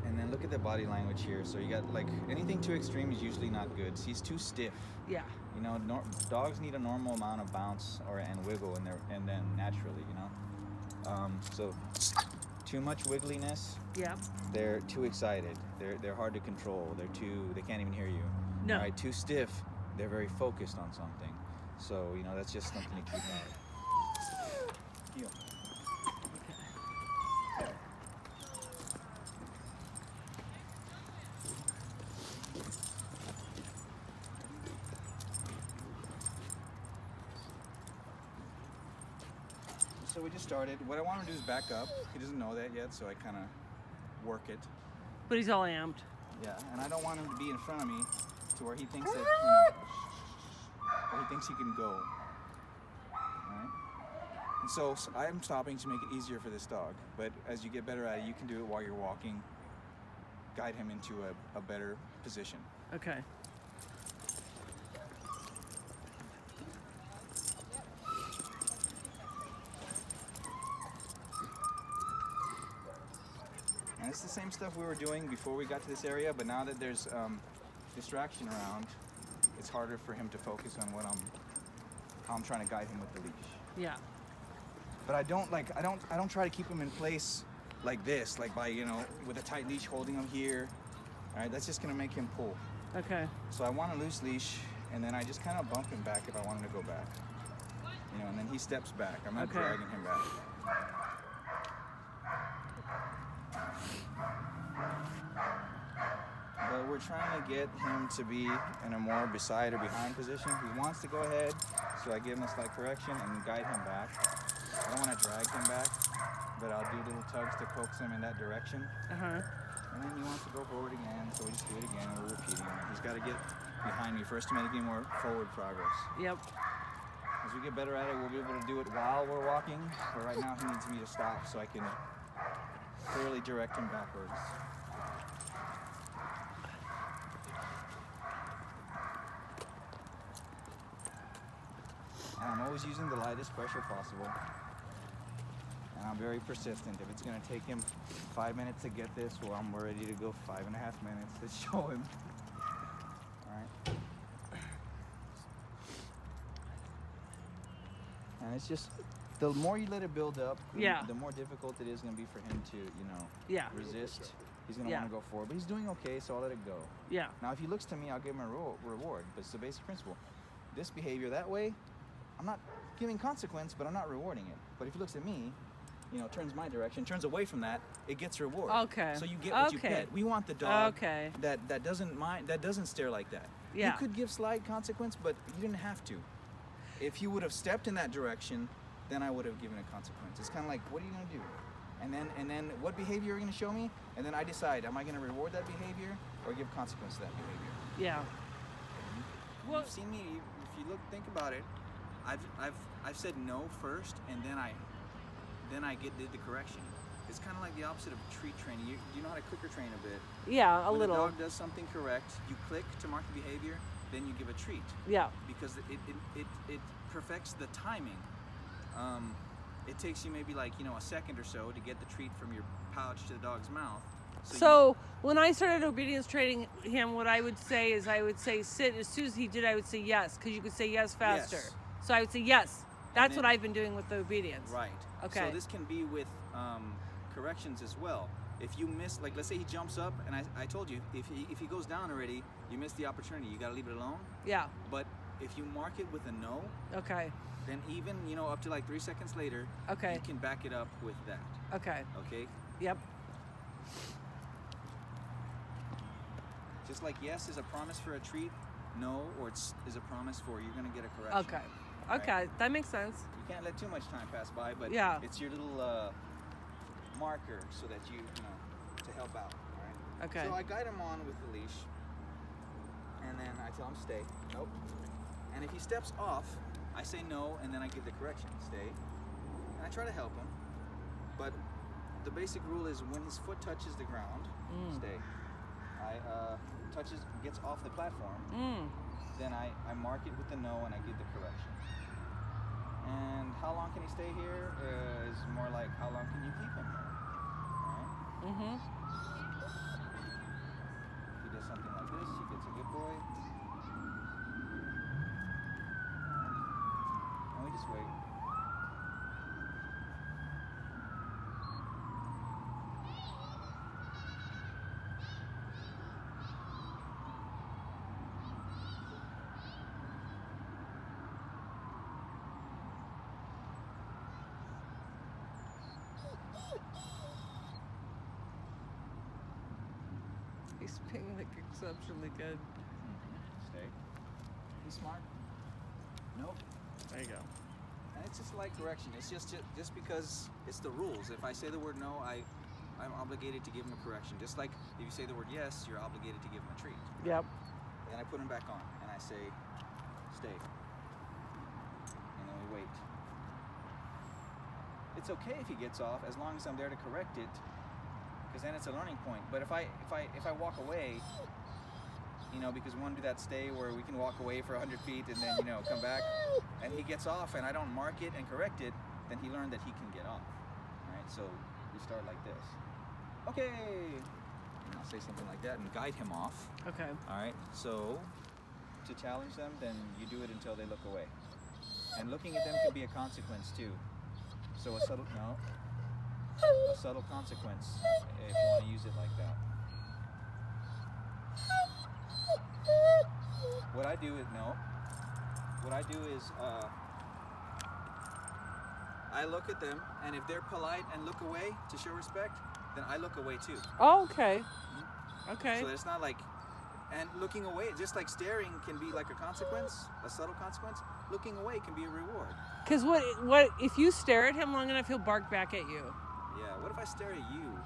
And then look at the body language here. So you got like anything too extreme is usually not good. He's too stiff. Yeah. You know, dogs need a normal amount of bounce and wiggle in their, and then naturally, you know. So too much wiggliness. Yeah. They're too excited. They're hard to control. They can't even hear you. No. Right? Too stiff. They're very focused on something. So you know that's just something to keep out. Heel. So we just started. What I want to do is back up. He doesn't know that yet, so I kind of work it. But he's all amped. Yeah, and I don't want him to be in front of me to where he thinks that, you know, where he thinks he can go. Alright? And so I'm stopping to make it easier for this dog. But as you get better at it, you can do it while you're walking. Guide him into a better position. Okay. And it's the same stuff we were doing before we got to this area, but now that there's distraction around, it's harder for him to focus on how I'm trying to guide him with the leash. Yeah. But I don't try to keep him in place like this, like by, you know, with a tight leash holding him here. All right, that's just gonna make him pull. Okay. So I want a loose leash, and then I just kind of bump him back if I want him to go back. You know, and then he steps back. I'm not dragging him back. But we're trying to get him to be in a more beside or behind position. He wants to go ahead, so I give him a slight correction and guide him back. I don't want to drag him back, but I'll do little tugs to coax him in that direction. Uh-huh. And then he wants to go forward again, so we just do it again and we're repeating it. He's got to get behind me first to make any more forward progress. Yep. As we get better at it, we'll be able to do it while we're walking, but right now he needs me to stop so I can clearly direct him backwards. And I'm always using the lightest pressure possible. And I'm very persistent. If it's gonna take him 5 minutes to get this, well, I'm ready to go 5.5 minutes to show him. All right. And it's just, the more you let it build up, the more difficult it is gonna be for him to, you know, resist. He's gonna wanna go forward, but he's doing okay, so I'll let it go. Yeah. Now, if he looks to me, I'll give him a reward, but it's the basic principle. This behavior that way, I'm not giving consequence, but I'm not rewarding it. But if he looks at me, you know, turns my direction, turns away from that, it gets reward. Okay. So you get what you get. We want the dog that doesn't mind, that doesn't stare like that. Yeah. You could give slight consequence, but you didn't have to. If you would have stepped in that direction, then I would have given a consequence. It's kind of like, what are you gonna do? And then what behavior are you gonna show me? And then I decide, am I gonna reward that behavior or give consequence to that behavior? Yeah. Well, you've seen me. If you think about it, I've said no first, and then I did the correction. It's kind of like the opposite of treat training. You know how to clicker train a bit. Yeah, a when little. When the dog does something correct, you click to mark the behavior, then you give a treat. Yeah. Because it perfects the timing. It takes you maybe like, you know, a second or so to get the treat from your pouch to the dog's mouth. So when I started obedience training him, what I would say is sit. As soon as he did, I would say yes, because you could say yes faster. Yes. So I would say yes. That's what I've been doing with the obedience. Right. Okay. So this can be with corrections as well. If you miss, like let's say he jumps up, and I told you, if he goes down already, you miss the opportunity. You got to leave it alone. Yeah. But if you mark it with a no, then even, you know, up to like 3 seconds later, you can back it up with that. Okay. Okay? Yep. Just like yes is a promise for a treat, no, or is a promise for you're going to get a correction. Okay. Okay, that makes sense. You can't let too much time pass by, but it's your little marker so that you know, to help out. All right? Okay. So I guide him on with the leash, and then I tell him stay. Nope. And if he steps off, I say no, and then I give the correction. Stay. And I try to help him, but the basic rule is when his foot touches the ground, stay. Gets off the platform, then I mark it with the no and I give the correction. And how long can he stay here is more like how long can you keep him here, right? He does something like this, he gets a good boy. And we just wait. He's being like exceptionally good. Stay. He's smart. Nope. There you go. And it's just like correction. It's just because it's the rules. If I say the word no, I'm obligated to give him a correction. Just like if you say the word yes, you're obligated to give him a treat. Yep. And I put him back on, and I say, stay. And then we wait. It's okay if he gets off as long as I'm there to correct it, because then it's a learning point. But if I walk away, you know, because we want to do that stay where we can walk away for 100 feet and then, you know, come back, and he gets off and I don't mark it and correct it, then he learned that he can get off. Right? So we start like this. Okay. And I'll say something like that and guide him off. Okay. All right. So to challenge them, then you do it until they look away. And looking at them can be a consequence too. So a subtle consequence if you want to use it like that. What I do is I look at them, and if they're polite and look away to show respect, then I look away too. Oh, okay. Okay. So it's not like, and looking away, just like staring can be like a consequence, a subtle consequence, looking away can be a reward. Because what if you stare at him long enough, he'll bark back at you. Yeah, what if I stare at you?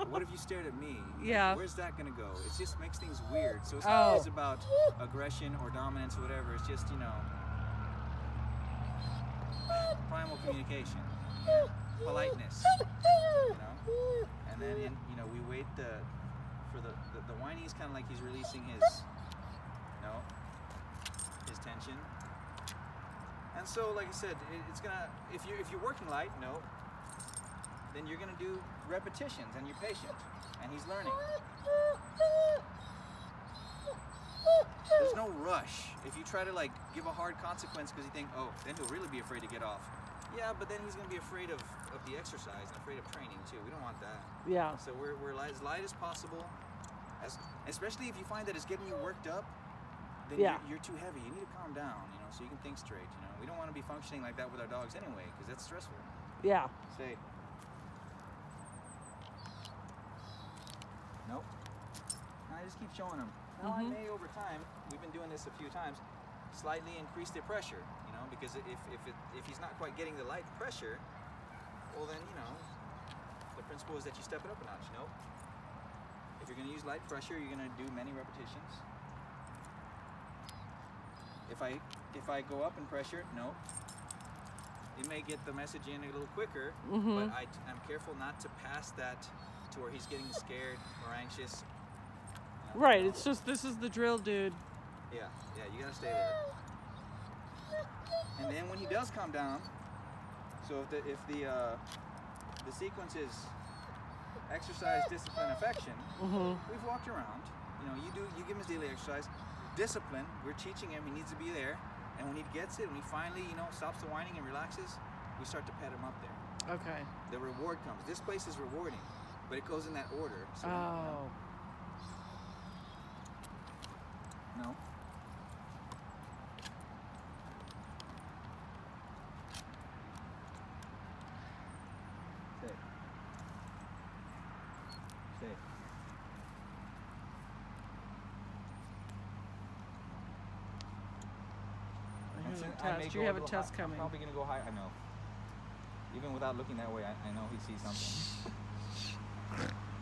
What if you stared at me? Yeah. Where's that gonna go? It just makes things weird. So it's not always about aggression or dominance or whatever. It's just, you know, primal communication, politeness, you know. And then, you know, we wait for the whiny is kind of like he's releasing his, you know, his tension. And so, like I said, it's gonna, if you're working light, no, then you're gonna do repetitions and you're patient, and he's learning. There's no rush. If you try to like give a hard consequence because you think, oh, then he'll really be afraid to get off. Yeah, but then he's gonna be afraid of the exercise and afraid of training too. We don't want that. Yeah. So we're as light as possible, especially if you find that it's getting you worked up. Then you're too heavy. You need to calm down, you know, so you can think straight. You know, we don't want to be functioning like that with our dogs anyway, because that's stressful. Yeah. Say. Nope. And I just keep showing them. Now I may, over time, we've been doing this a few times, slightly increase the pressure. You know, because if he's not quite getting the light pressure, well then, you know, the principle is that you step it up a notch. Nope. If you're going to use light pressure, you're going to do many repetitions. If I go up in pressure, no. It may get the message in a little quicker, but I'm careful not to pass that to where he's getting scared or anxious. You know, Right. It's just this is the drill, dude. Yeah. You gotta stay there. And then when he does calm down, so if the sequence is exercise, discipline, affection, we've walked around. You know, you give him his daily exercise. Discipline, we're teaching him, he needs to be there, and when he gets it, when he finally, you know, stops the whining and relaxes, we start to pet him up there. Okay. The reward comes. This place is rewarding, but it goes in that order. So, Oh. No. Stay. Stay. You have a test coming. I'm probably gonna go high. I know. Even without looking that way, I know he sees something.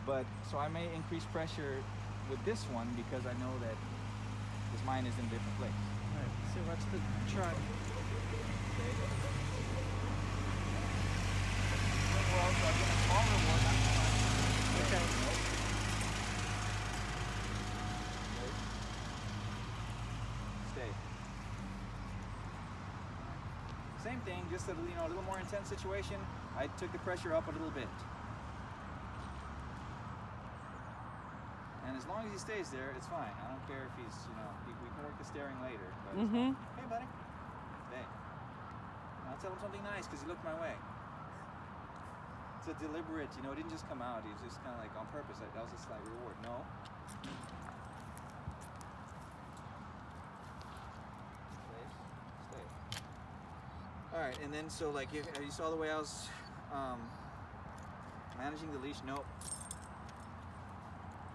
But so I may increase pressure with this one because I know that his mind is in a different place. All right. So watch the truck. Well, so I'm gonna call reward, not so much. Okay. Stay. Same thing, just a little more intense situation. I took the pressure up a little bit. And as long as he stays there, it's fine. I don't care if he's, we can work the staring later. But it's Mm-hmm. fine. Hey, buddy. Stay. And I'll tell him something nice because he looked my way. It's a deliberate, it didn't just come out. He was just kind of like on purpose. That was a slight reward. No. Stay. All right, and then so like you saw the way I was managing the leash. Nope.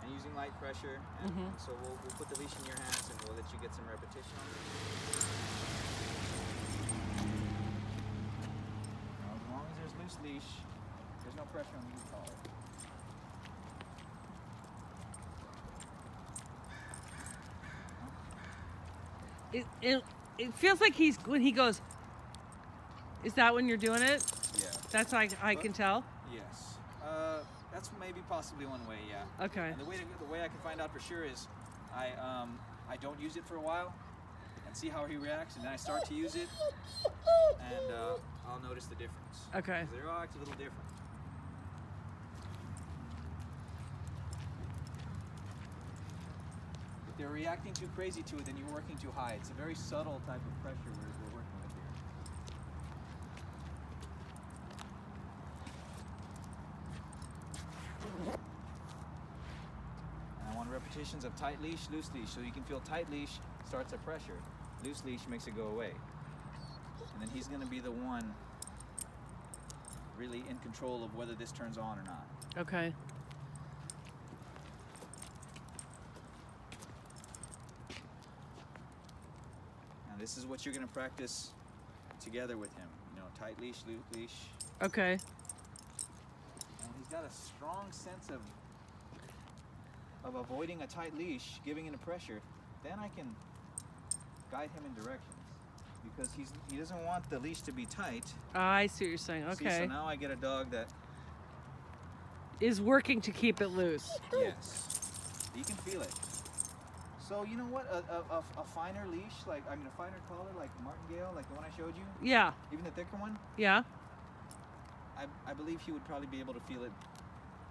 And using light pressure. And so we'll put the leash in your hands and we'll let you get some repetition on it. Now, as long as there's loose leash, there's no pressure on the collar. It feels like when he goes, is that when you're doing it? Yeah. That's I can tell. Yes. That's maybe possibly one way. Yeah. Okay. And the way I can find out for sure is I don't use it for a while and see how he reacts, and then I start to use it, and I'll notice the difference. Okay. 'Cause they all act a little different. If they're reacting too crazy to it, then you're working too high. It's a very subtle type of pressure we're working with here. And I want repetitions of tight leash, loose leash. So you can feel tight leash starts at pressure. Loose leash makes it go away. And then he's going to be the one really in control of whether this turns on or not. Okay. Now this is what you're going to practice together with him. Tight leash, loose leash. Okay. And he's got a strong sense of avoiding a tight leash, giving into pressure. Then I can guide him in directions because he doesn't want the leash to be tight. I see what you're saying. Okay. See, so now I get a dog that is working to keep it loose. yes, you can feel it. So you know what? A finer leash, a finer collar, like martingale, like the one I showed you. Yeah. Even the thicker one. Yeah. I believe he would probably be able to feel it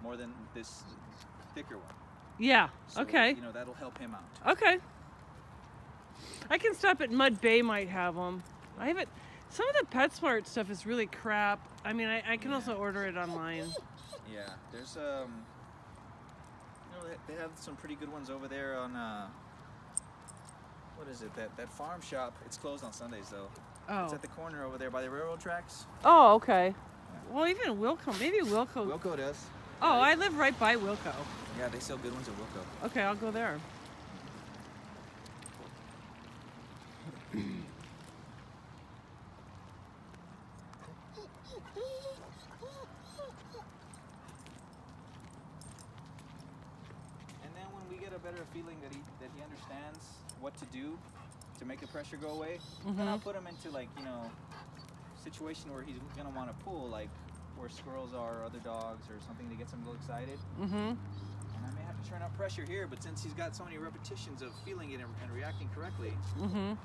more than this thicker one. Yeah. So, Okay. That'll help him out. Okay. I can stop at Mud Bay might have them. I haven't. Some of the PetSmart stuff is really crap. I mean, I can also order it online. Yeah, there's they have some pretty good ones over there on what is it? That farm shop. It's closed on Sundays though. Oh. It's at the corner over there by the railroad tracks. Oh, okay. Well, even Wilco. Maybe Wilco. Wilco does. Oh, I live right by Wilco. Yeah, they sell good ones at Wilco. Okay, I'll go there. And then when we get a better feeling that he understands what to do to make the pressure go away, then I'll put him into situation where he's gonna want to pull, like where squirrels are or other dogs or something to get them a little excited. And I may have to turn up pressure here, but since he's got so many repetitions of feeling it and reacting correctly,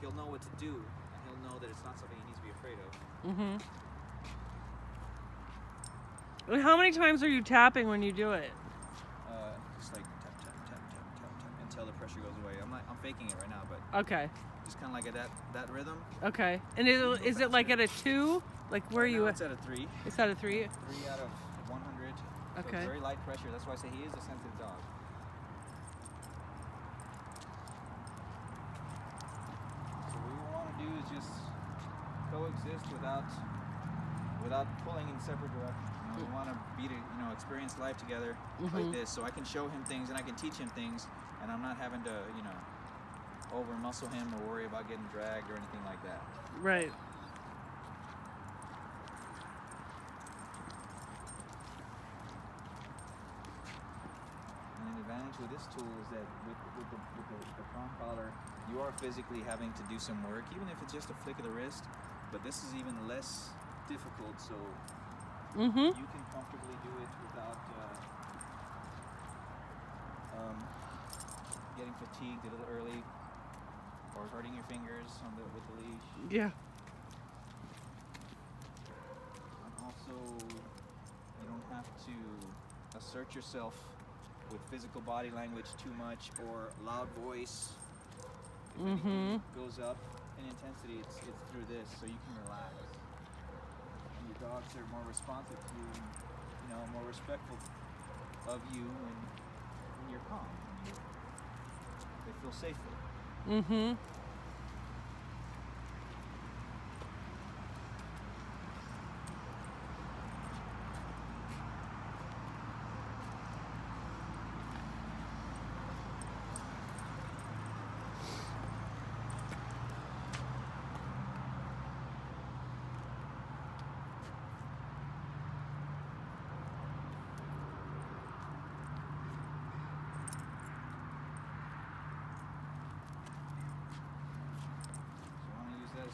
he'll know what to do, and he'll know that it's not something he needs to be afraid of. And how many times are you tapping when you do it? Just like tap, tap, tap, tap, tap, tap, until the pressure goes away. I'm faking it right now, but Okay. just kind of like at that rhythm. Okay. And is it like at a 2? Like where are Right you now at? it's at a 3. It's at a 3? 3 out of 100. So Okay. it's very light pressure. That's why I say he is a sensitive dog. So what we want to do is just coexist without pulling in separate directions. We want to experience life together like this, so I can show him things and I can teach him things, and I'm not having to over muscle him or worry about getting dragged or anything like that. Right. And an advantage with this tool is that with the prong collar, you are physically having to do some work, even if it's just a flick of the wrist. But this is even less difficult, so you can comfortably do it without getting fatigued a little early or hurting your fingers with the leash. Yeah. And also, you don't have to assert yourself with physical body language too much or loud voice. If Mm-hmm. anything goes up in intensity, it's through this, so you can relax. And your dogs are more responsive to you, and more respectful of you when you're calm. They feel safe with you. Mm-hmm.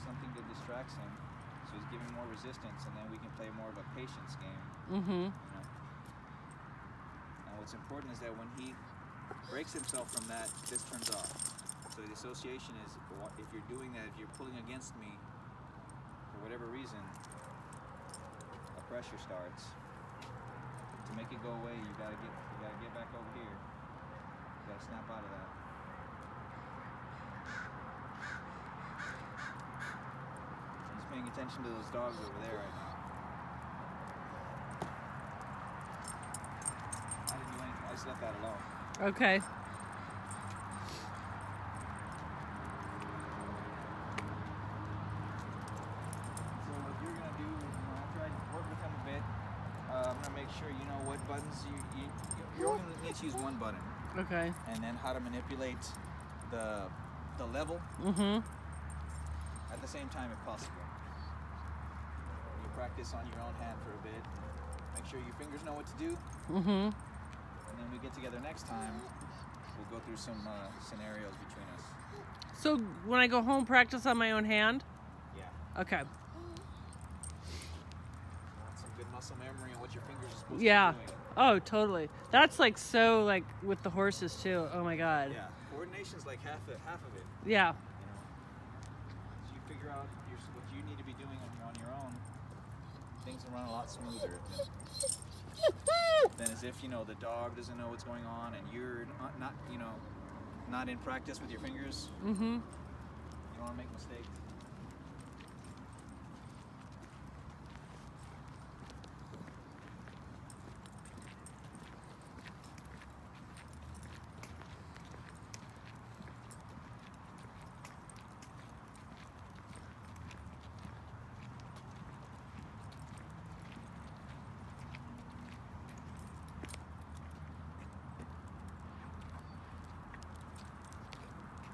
Something that distracts him, so he's giving more resistance, and then we can play more of a patience game. Mm-hmm. And what's important is that when he breaks himself from that, this turns off. So the association is, if you're doing that, if you're pulling against me for whatever reason, a pressure starts. To make it go away, you gotta get back over here. You gotta snap out of that. Paying attention to those dogs over there right now. I didn't do anything. I just left that alone. Okay. So what you're gonna do, after I work with him a bit, I'm gonna make sure you know what buttons you're only need to use one button, Okay. and then how to manipulate the level Mm-hmm. at the same time if possible. Practice on your own hand for a bit. Make sure your fingers know what to do. Mm-hmm. And then we get together next time. We'll go through some scenarios between us. So when I go home, practice on my own hand? Yeah. Okay. Want some good muscle memory on what your fingers are supposed Yeah. to be doing. Oh, totally. That's like so like with the horses too. Oh my God. Yeah. Coordination's like half of it. Yeah. So you figure out what you need to be doing on your own. Things will run a lot smoother than as if the dog doesn't know what's going on and you're not in practice with your fingers. Mm-hmm. You don't want to make mistakes.